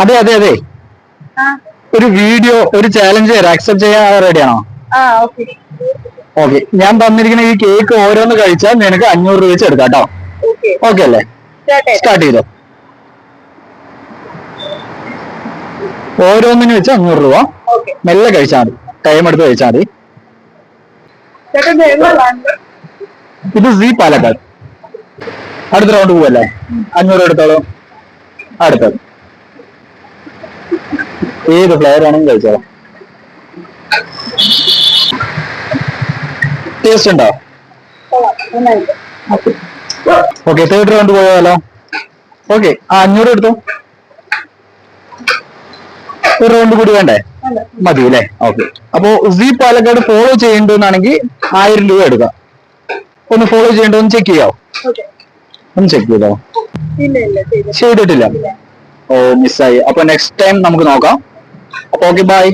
അതെ അതെ അതെ, ഒരു വീഡിയോ ഒരു ചാലഞ്ച് തരാം, അക്സെപ്റ്റ് ചെയ്യാൻ റെഡിയാണോ? ഓക്കെ, ഞാൻ തന്നിരിക്കുന്ന ഈ കേക്ക് ഓരോന്ന് കഴിച്ചാൽ നിനക്ക് 500 രൂപ വെച്ച് എടുക്കാം കേട്ടോ. ഓക്കെ അല്ലേ? സ്റ്റാർട്ട് ചെയ്തോ. ഓരോന്നിന് വെച്ച് 500 രൂപ. മെല്ലെ കഴിച്ചാൽ മതി, ടൈം എടുത്ത് കഴിച്ചാൽ മതി. ഇത് സീ പാലക്കാട്. അടുത്ത റൗണ്ട് പോവല്ലേ? 500 എടുത്തോളൂ. അടുത്തത് ഏത് ഫ്ലേവർ ആണെങ്കിലും കഴിച്ചോ. ടേസ്റ്റ് ഉണ്ടോ? ഓക്കെ, തേർഡ് റൗണ്ട് പോയാലോ? ഓക്കെ, 500 എടുത്തോ. ഒരു റൗണ്ട് കൂടി വേണ്ടേ? മതി അല്ലേ? ഓക്കെ, അപ്പോ സീ പാലക്കാട് ഫോളോ ചെയ്യണ്ടെന്നാണെങ്കിൽ 1000 രൂപ എടുക്കാം. ഒന്ന് ഫോളോ ചെയ്യണ്ടോ ഒന്ന് ചെക്ക് ചെയ്യാവോ? ഒന്ന് ചെക്ക് ചെയ്തോ. ചെയ്തിട്ടില്ല? ഓ, മിസ്സായി. അപ്പൊ നെക്സ്റ്റ് ടൈം നമുക്ക് നോക്കാം. അപ്പൊ ഓക്കെ, ബൈ.